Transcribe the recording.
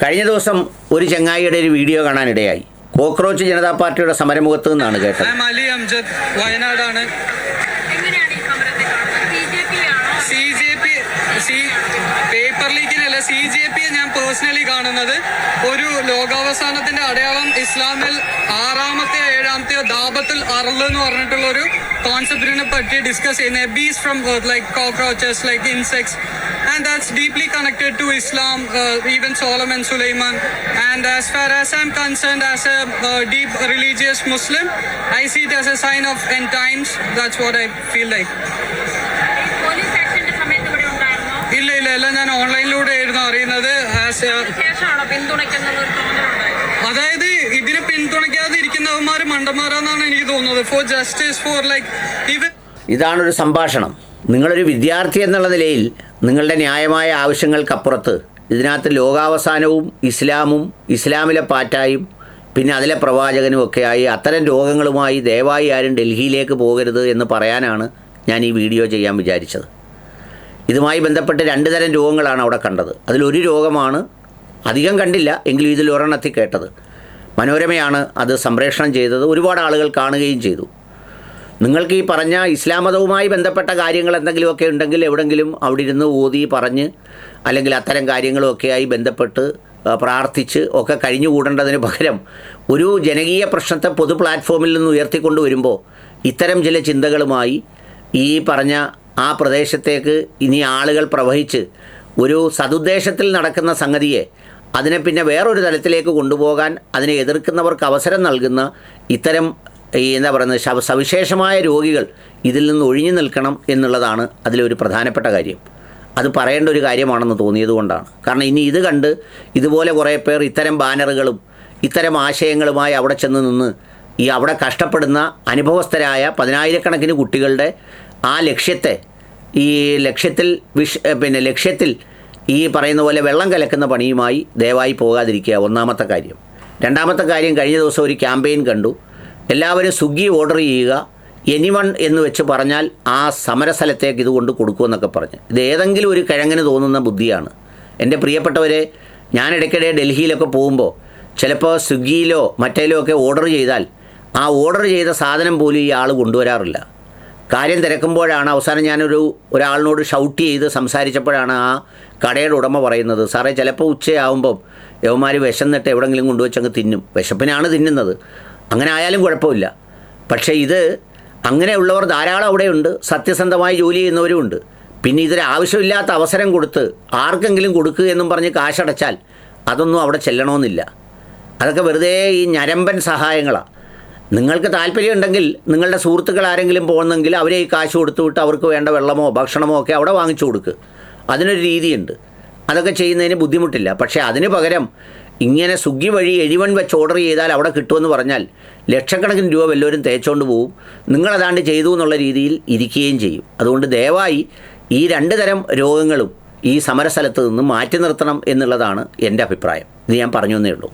കഴിഞ്ഞ ദിവസം ഒരു ചങ്ങായിയുടെ ഒരു വീഡിയോ കാണാനിടയായി. കോക്രോച്ച് ജനതാ പാർട്ടിയുടെ സമരമുഖത്ത് നിന്നാണ് കേട്ടത്. അലി അംജദ്, വയനാടാണ്. പേപ്പർ ലീക്കിനല്ല, CJP ഞാൻ പേഴ്സണലി കാണുന്നത് ഒരു ലോകാവസാനത്തിന്റെ അടയാളം ഇസ്ലാമിൽ 6ാമത്തെ 7ാമത്തെയോ ദാബത്തുൽ അർള് എന്ന് പറഞ്ഞിട്ടുള്ള ഒരു കോൺസെപ്റ്റിനെ പറ്റി ഡിസ്കസ് ചെയ്യുന്നത്. Bees from earth like cockroaches, like insects, and that's deeply connected to Islam, even Solomon Sulaiman. And as far as I'm concerned, as a deep religious Muslim, I see it as a sign of end times. That's what I feel like. ഇല്ല, ഞാൻ ഓൺലൈനിലൂടെ ആയിരുന്നു അറിയുന്നത്. അതായത് ഇതിനെ പിന്തുണയ്ക്കാതെ ഇരിക്കുന്നവന്മാർ മണ്ടന്മാരാന്നാണ് എനിക്ക് തോന്നുന്നത്. For justice, for like even. ഇതാണൊരു സംഭാഷണം. നിങ്ങളൊരു വിദ്യാർത്ഥി എന്നുള്ള നിലയിൽ നിങ്ങളുടെ ന്യായമായ ആവശ്യങ്ങൾക്കപ്പുറത്ത് ഇതിനകത്ത് ലോകാവസാനവും ഇസ്ലാമും ഇസ്ലാമിലെ പാറ്റായും പിന്നെ അതിലെ പ്രവാചകനും ഒക്കെയായി അത്തരം രോഗങ്ങളുമായി ദയവായി ആരും ഡൽഹിയിലേക്ക് പോകരുത് എന്ന് പറയാനാണ് ഞാൻ ഈ വീഡിയോ ചെയ്യാൻ വിചാരിച്ചത്. ഇതുമായി ബന്ധപ്പെട്ട് 2 തരം രോഗങ്ങളാണ് അവിടെ കണ്ടത്. അതിലൊരു രോഗമാണ് അധികം കണ്ടില്ല, എങ്കിലും ഇതിൽ ഒരെണ്ണത്തിൽ കേട്ടത്. മനോരമയാണ് അത് സംപ്രേഷണം ചെയ്തത്. ഒരുപാട് ആളുകൾ കാണുകയും ചെയ്തു. നിങ്ങൾക്ക് ഈ പറഞ്ഞ ഇസ്ലാം മതവുമായി ബന്ധപ്പെട്ട കാര്യങ്ങൾ എന്തെങ്കിലുമൊക്കെ ഉണ്ടെങ്കിൽ എവിടെങ്കിലും അവിടെ ഇരുന്ന് ഓതി പറഞ്ഞ് അല്ലെങ്കിൽ അത്തരം കാര്യങ്ങളുമൊക്കെയായി ബന്ധപ്പെട്ട് പ്രാർത്ഥിച്ച് ഒക്കെ കഴിഞ്ഞുകൂടേണ്ടതിന് പകരം ഒരു ജനകീയ പ്രശ്നത്തെ പൊതു പ്ലാറ്റ്ഫോമിൽ നിന്ന് ഉയർത്തിക്കൊണ്ട് വരുമ്പോൾ ഇത്തരം ചില ചിന്തകളുമായി ഈ പറഞ്ഞ ആ പ്രദേശത്തേക്ക് ഇനി ആളുകൾ പ്രവഹിച്ച് ഒരു സതുദ്ദേശത്തിൽ നടക്കുന്ന സംഗതിയെ അതിനെ പിന്നെ വേറൊരു തലത്തിലേക്ക് കൊണ്ടുപോകാൻ അതിനെ എതിർക്കുന്നവർക്ക് അവസരം നൽകുന്ന ഇത്തരം എന്താ പറയുന്നത് സവിശേഷമായ രോഗികൾ ഇതിൽ നിന്ന് ഒഴിഞ്ഞു നിൽക്കണം എന്നുള്ളതാണ് അതിലൊരു പ്രധാനപ്പെട്ട കാര്യം. അത് പറയേണ്ട ഒരു കാര്യമാണെന്ന് തോന്നിയതുകൊണ്ടാണ്. കാരണം ഇനി ഇത് കണ്ട് ഇതുപോലെ കുറേ പേർ ഇത്തരം ബാനറുകളും ഇത്തരം ആശയങ്ങളുമായി അവിടെ ചെന്ന് നിന്ന് ഈ അവിടെ കഷ്ടപ്പെടുന്ന അനുഭവസ്ഥരായ 10,000-കണക്കിന് കുട്ടികളുടെ ആ ലക്ഷ്യത്തെ ഈ ലക്ഷ്യത്തിൽ ഈ പറയുന്ന പോലെ വെള്ളം കലക്കുന്ന പണിയുമായി ദയവായി പോകാതിരിക്കുക, ഒന്നാമത്തെ കാര്യം. രണ്ടാമത്തെ കാര്യം, കഴിഞ്ഞ ദിവസം ഒരു ക്യാമ്പയിൻ കണ്ടു. എല്ലാവരും സ്വിഗ്ഗി ഓർഡർ ചെയ്യുക, എനിവൺ എന്ന് വെച്ച് പറഞ്ഞാൽ ആ സമരസ്ഥലത്തേക്ക് ഇതുകൊണ്ട് കൊടുക്കുമെന്നൊക്കെ പറഞ്ഞ്. ഇത് ഏതെങ്കിലും ഒരു കിഴങ്ങിന് തോന്നുന്ന ബുദ്ധിയാണ്. എൻ്റെ പ്രിയപ്പെട്ടവരെ, ഞാൻ ഇടയ്ക്കിടെ ഡൽഹിയിലൊക്കെ പോകുമ്പോൾ ചിലപ്പോൾ സ്വിഗ്ഗിയിലോ മറ്റേലോ ഒക്കെ ഓർഡർ ചെയ്താൽ ആ ഓർഡർ ചെയ്ത സാധനം പോലും ഈ ആൾ കൊണ്ടുവരാറില്ല. കാര്യം തിരക്കുമ്പോഴാണ് അവസാനം ഒരാളിനോട് ഷൗട്ട് ചെയ്ത് സംസാരിച്ചപ്പോഴാണ് ആ കടയുടെ ഉടമ പറയുന്നത്, സാറേ ചിലപ്പോൾ ഉച്ചയാകുമ്പം യവന്മാർ വിശന്നിട്ട് എവിടെയെങ്കിലും കൊണ്ടുവച്ചങ്ങ് തിന്നും. വിശപ്പിനാണ് തിന്നുന്നത്, അങ്ങനെ ആയാലും കുഴപ്പമില്ല. പക്ഷേ ഇത് അങ്ങനെയുള്ളവർ ധാരാളം അവിടെയുണ്ട്, സത്യസന്ധമായി ജോലി ചെയ്യുന്നവരുമുണ്ട്. പിന്നെ ഇതിനാവശ്യമില്ലാത്ത അവസരം കൊടുത്ത് ആർക്കെങ്കിലും കൊടുക്കുക എന്നും പറഞ്ഞ് കാശടച്ചാൽ അതൊന്നും അവിടെ ചെല്ലണമെന്നില്ല. അതൊക്കെ വെറുതെ ഈ ഞരമ്പൻ സഹായങ്ങളാണ്. നിങ്ങൾക്ക് താല്പര്യമുണ്ടെങ്കിൽ നിങ്ങളുടെ സുഹൃത്തുക്കൾ ആരെങ്കിലും പോകുന്നെങ്കിൽ അവരെ ഈ കാശ് കൊടുത്തു വിട്ട് അവർക്ക് വേണ്ട വെള്ളമോ ഭക്ഷണമോ ഒക്കെ അവിടെ വാങ്ങിച്ചു കൊടുക്കുക. അതിനൊരു രീതിയുണ്ട്. അതൊക്കെ ചെയ്യുന്നതിന് ബുദ്ധിമുട്ടില്ല. പക്ഷേ അതിന് പകരം ഇങ്ങനെ സ്വിഗ്ഗി വഴി എനിവൺ വെച്ച് ഓർഡർ ചെയ്താൽ അവിടെ കിട്ടുമെന്ന് പറഞ്ഞാൽ ലക്ഷക്കണക്കിന് രൂപ വല്ലവരും തേച്ചുകൊണ്ട് പോവും. നിങ്ങളതാണ്ട് ചെയ്തു എന്നുള്ള രീതിയിൽ ഇരിക്കുകയും ചെയ്യും. അതുകൊണ്ട് ദയവായി ഈ 2 തരം രോഗങ്ങളും ഈ സമരസ്ഥലത്ത് നിന്ന് മാറ്റി നിർത്തണം എന്നുള്ളതാണ് എൻ്റെ അഭിപ്രായം. ഇത് ഞാൻ പറഞ്ഞു എന്നേ ഉള്ളൂ.